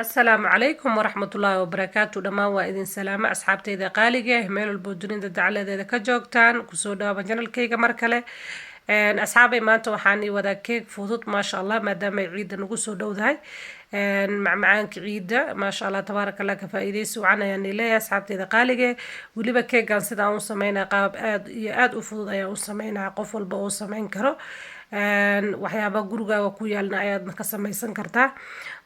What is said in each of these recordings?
السلام عليكم ورحمة الله وبركاته دمان waa idin salaamo asxaabteyda qaaliga ah meel walbo dunida dacaladeeda ka joogtaan kusoo dhawaada channelkayga mar kale asxaabay maanta waxaan ii wadaa keeg fudud maasha Allah maadaama ay ciida nagu soo dhowdahay macmacaanka ciida maasha Allah tabaaraka Allah ka faa'iideysi wacan ayaan leeyahay asxaabteyda qaaliga waliba keegan sida aan u sameynaa qaab aad iyo aad u fudud ayaan u sameynaa qof walba oo sameyn karo waxyaaba gurigaaga ku yaalna ayaad ka samaysan kartaa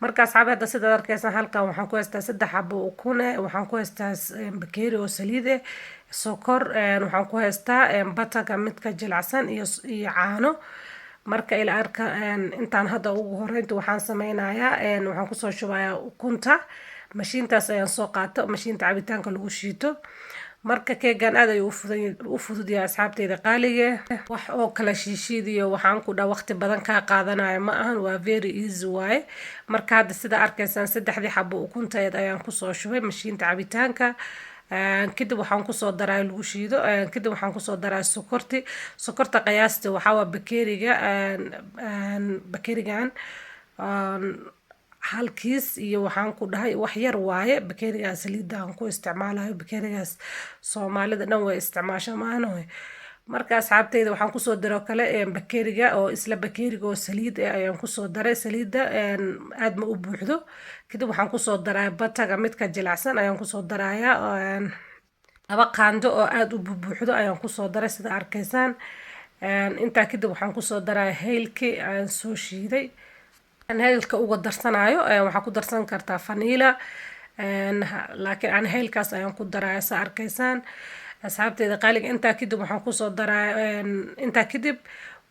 marka asxaab hadda sida arkaysan halkan waxaan ku haystaa 3 xabo ukun waxaan ku haystaa bakeeri oo saliid sokor waxaan ku haystaa bataga midka jilicsan iyo caano marka ila arka intaan hadda ugu horeynta waxaan sameynayaa waxaan ku soo shubayaa ukunta mashiintaas ayaan soo qaato mashiinta cabitaanka lagu shiito marka keegan aad ay u fudud yahay asxaabteyda qaaliga wax oo kala shiishiidiyo waxaan ku dhaa waqti badan ka qaadanayo ma ahan waa very easy way marka hadda sida arkaysan 3 xabo ukunteed ayaan ku soo shubay mashiinta cabitaanka kadib waxaan ku soo daray lagu shiido kadib waxaan ku soo daray sokorta qiyaasta waxa waa bakeerigan halkiis iyo waxaan ku dhahay wax yar waaye bakeerigaas saliida aan ku isticmaalayo bakeerigaas Soomaalida dhan way isticmaashaa maano marka asxaabteyda waxaan ku soo daray kale bakeeriga oo isla bakeeriga oo saliid ayaan ku soo daray saliida aad ma u buuxdo kadib waxaan ku soo daray bataga midka jilicsan ayaan ku soo darayaa laba qaando oo aad u buuxdo ayaan ku soo daray sida arkaysan inta kadib waxaan ku soo daray heelkii aan soo shiiday heelka uga darsanayo waxaa ku darsan kartaa vanilla laakiin aan heelkaas ayaan ku daraa sa arkaysan asxaabteyda qaaliga inta kadib waxaan ku soo daraa inta kadib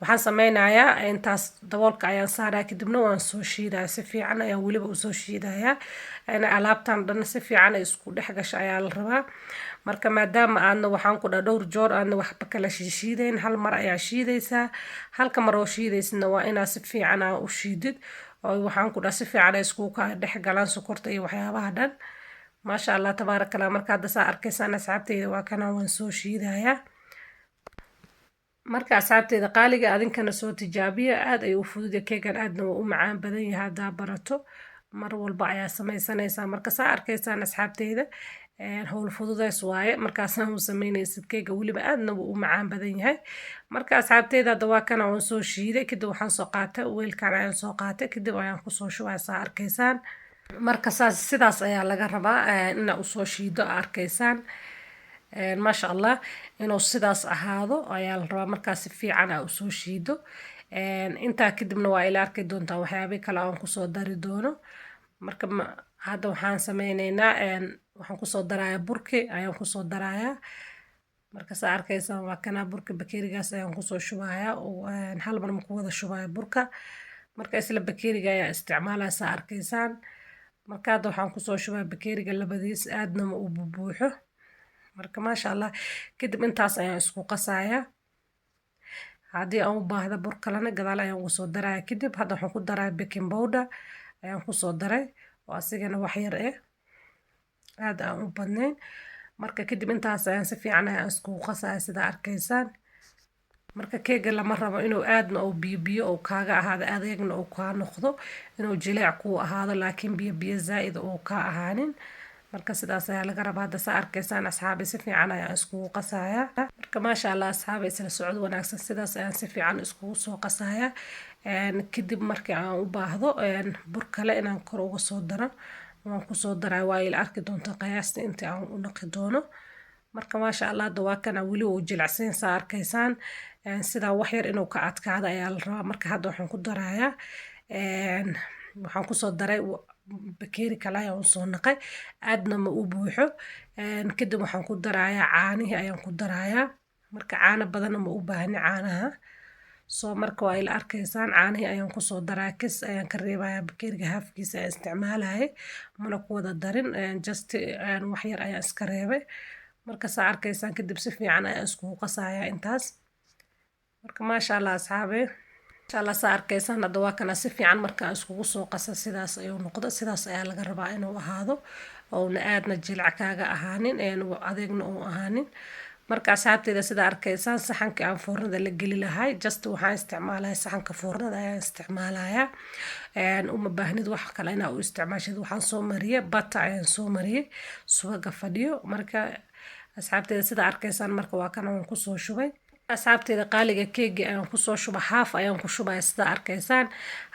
waxaan sameynayaa intaas daboolka ayaan saaraa kadibna waan soo shiidaa si fiican ayaan waliba u soo shiidayaa alaabtan dhan si fiican isku dhex gasho ayaa la rabaa marka maadaama aadna waxaan ku dhowr joor aadna waxba kala shiideyn hal mar ayaa shiidaysaa halka mar oo shiidaysna waa inaad si fiican u shiidid oo waxaan ku dhahay si fiican isku ka dhex galaan sokorta iyo waxyaabaha dhan maasha Allah tabaaraka Allah marka hadda saa arkaysan asxaabteyda waa kana waan soo shiidayaa marka asxaabteyda qaaliga adinkana soo tijaabiya aad ay u fudud keegan aadna u macaan badan yahay hadaa barato mar walba ayaa samaysanaysaa marka saa arkaysan asxaabteyda hawl fududays waaye markaasaan u sameynaysid keega waliba aadna u macaan badan yahay marka asxaabteyda hadda waa kana waan soo shiiday kadib waxaan soo qaatay weelkan ayaan soo qaatay kadib ayaan ku soo shubay saa arkaysan marka sidaas ayaa laga rabaa in uu soo shiido arkaysan maasha Allah inuu sidaas ahaado ayaa la rabaa markaas si fiican u soo shiido inta kadibna waa ila arki doontaa waxyaabo kale aan ku soo dari doono marka hadda waxaan sameynaynaa waxaan ku soo darayaa burki ayaan ku soo darayaa marka saa arkaysan waa kana burka bakeerigaas ayaan ku soo shubayaa hal mar ma ku wada shubayaa burka marka isla bakeeriga ayaa isticmaalaa saa arkaysan marka hadda waxaan ku soo shubayaa bakeeriga labadiis aadna ma u buuxo marka maasha Allah kadib intaas ayaan isku qasayaa haddii aan u baahdo bur kalena gadaal ayaan ugu soo darayaa kadib hadda waxaan ku darayaa baking powder ayaan ku soo daray oo asigana wax yar aad aan u badnayn marka kadib intaas ayaan si fiican isku qasayaa sida arkaysan marka keega lama rabo inuu aadna oo biyo oo kaaga ahaado adeegna oo ka noqdo inuu jileec ku ahaado laakiin biyo zaid oo ka ahaanin marka sidaas ayaa laga rabaa hadda saa arkaysan asxaabi si fiican ayaan isku qasayaa marka maasha Allah asxaabi isla socod wanaagsan sidaas ayaan si fiican isku soo qasayaa kadib markii aan u baahdo bur kale inaan kor uga soo daro waan ku soo daraa waa ila arki doontaa qiyaasta inta aan u naqi doono marka maasha Allah hadda waa kana wali uu jilicsan saa arkaysan sida wax yar inuu ka adkaado ayaa la rabaa marka hadda waxaan ku darayaa waxaan ku soo daray bakeeri kale ayaan soo naqay aadna ma u buuxo kadib waxaan ku darayaa caanihi ayaan ku darayaa marka caano badan ma u baahni caanaha soo marka waa ila arkaysan caanihi ayaan ku soo daraa kis ayaan ka reebayaa bakeeriga halfkiisa aan isticmaalay mana ku wada darin just wax yar ayaan iska reebay marka saa arkaysan kadib si fiican ayaan isku qasayaa intaas marka maasha Allah asxaabe insha Allah saa arkaysan hadda waa kana si fiican marka iskugu soo qasa sidaas ayuu noqdo sidaas ayaa laga rabaa inuu ahaado oo aadna jilc kaaga ahaanin adeegna oo ahaanin marka asxaabteyda sida arkaysaan saxanka aan foornada la geli lahay just waxaan isticmaalayaa saxanka foornada ayaan isticmaalayaa uma baahnid wax kale inaa u isticmaashid waxaan soo mariyay bata ayaan soo mariyay subaga fadhiyo marka asxaabteyda sida arkaysaan marka waa kan aan kusoo shubay asxaabteyda qaaliga keegi ayaan kusoo shubay half ayaan ku shubaya sida arkaysaan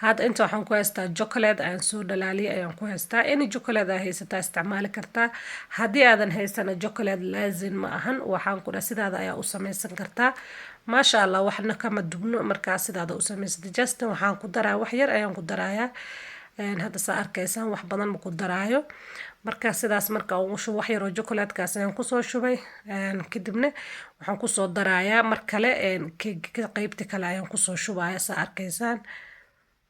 hadda inta waxaan ku haystaa chocolate ayaan soo dhalaaliyay ayaan ku haystaa any chocolate aad haysataa isticmaali kartaa haddii aadan haysana chocolate laazim ma ahan waxaan ku dhahay sidaada ayaa u samaysan kartaa maasha allah waxna kama dubno markaa sidaada u samaysatay just waxaan ku daraa wax yar ayaan ku darayaa hadda saa arkaysaan wax badan ma ku daraayo marka sidaas marka ugu shubo wax yar oo chocolate-kaas ayaan kusoo shubay kadibna waxaan kusoo darayaa mar kale qaybta kale ayaan kusoo shubaya saa arkaysaan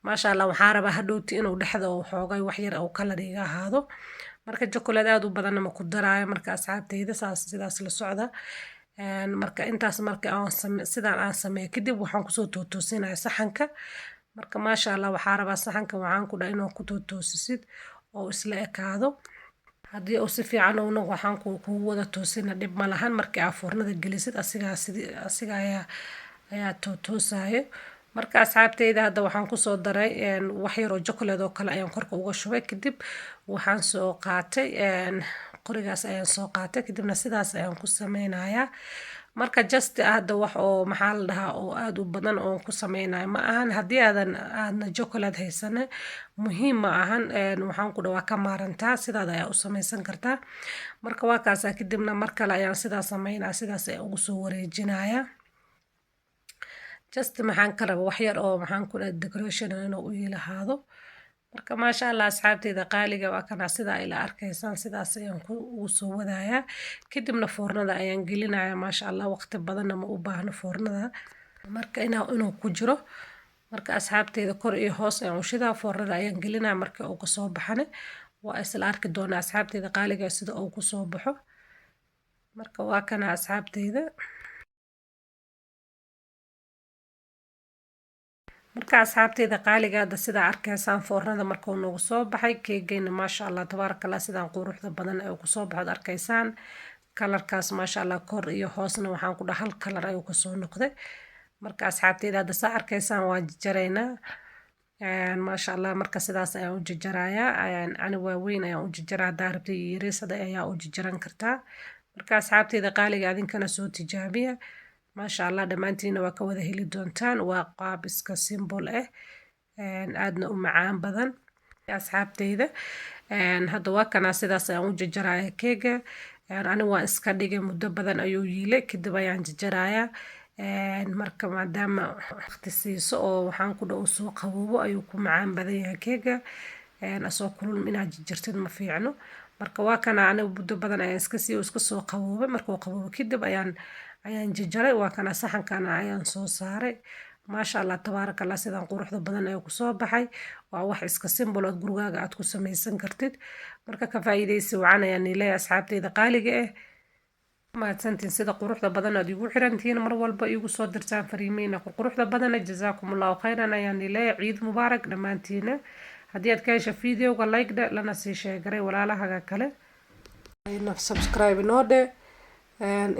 maasha allah waxaan rabaa hadhowti inuu dhexda oo xoogay wax yar oo kala dhiga ahaado marka chocolate aad u badanna ma ku daraayo marka asxaabteyda sidaas la socda marka intaas marka sidaan aan sameeyo kadib waxaan kusoo toosinayaa saxanka marka maasha allah waxaa rabaa saxanka waxaan ku dhahay inuu ku toosisid oo isla ekaado haddii uu si fiican uuna waxaan kugu wada toosina dhib ma lahan markii aad foornada gelisid asiga ayaa toosaayo marka asxaabteyda hadda waxaan kusoo daray wax yar oo chocolate oo kale ayaan korka uga shubay kadib waxaan soo qaatay qorigaas ayaan soo qaatay kadibna sidaas ayaan ku sameynayaa marka just hadda wax oo maxaa la dhahaa oo aad u badan oo ku sameynayo ma ahan haddii aadna chocolate haysana muhiim ma ahan waxaan ku dhawaa ka maarantaa sidaada ayaa u samaysan kartaa marka waa kaasaa kadibna mar kale ayaan sidaas sameynaa sidaas ayaan ugu soo wareejinayaa just maxaan ka raba wax yar oo maxaan ku dhahay decoration inuu u lahaado marka maasha allah asxaabteyda qaaliga waa kana sidaa ila arkaysaan sidaas ayaan ugu soo wadayaa kadibna foornada ayaan gelinayaa maasha allah waqti badanna ma u baahno foornada marka inuu ku jiro marka asxaabteyda kor iyo hoos ayaan u shidaa foornada ayaan gelinaya marka uu kasoo baxane waa isla arki doonaa asxaabteyda qaaliga sida uu kusoo baxo marka waa kana asxaabteyda marka asxaabteyda qaaliga hadda sidaa arkaysaan foornada markuu noogu soo baxay keegayna maasha allah tabaaraka allah sidaan quruxda badan ay kusoo baxdo arkaysaan kalarkaas maasha allah kor iyo hoosna waxaan ku dhahay hal kalar ayuu kasoo noqday marka asxaabteyda hadda saa arkaysaan waan jajaraynaa maasha allah marka sidaas ayaan u jajarayaa ani waaweyn ayaan u jajaraa haddaa rabta iyo yariisada ayaa u jajaran kartaa marka asxaabteyda qaaliga adinkana soo tijaabiya maasha allah dhammaantiina waa ka wada heli doontaan waa qaab iska simbol ah aadna u macaan badan asxaabteyda hadda waa kana sidaas ayaan u jajaraya keega ani waan iska dhigay muddo badan ayuu yiilay kadib ayaan jajarayaa marka maadaama waqti siiso oo waxaan ku dhaw soo qaboobo ayuu ku macaan badan yahay keega asoo kulul inaad jarjartid ma fiicno marka waa kana aniga muddo badan ayaan iska soo qaboobay markuu qaboobo kadib ayaan jajaray waa kana saxankana ayaan soo saaray maasha allah tabaaraka allah sidaan quruxda badan ayuu kusoo baxay waa wax iska simbol oo gurigaaga aad ku samaysan kartid marka ka faa'iidaysi wacan ayaan leeyahay asxaabteyda qaaliga ah mahadsantiin sida quruxda badan aad igu xirantihiin mar walba igu soo dirtaan fariimiina quruxda badana jazaakum allahu khayran ayaan leeyahay ciid mubaarak dhammaantiina haddii aad ka hesha videoga like dhe lana sii sheegaray walaalahaga kale subscribe noo dhe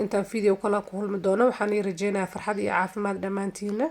intaan video kala ku kulmi doono waxaan ii rajeynayaa farxad iyo caafimaad dhammaantiina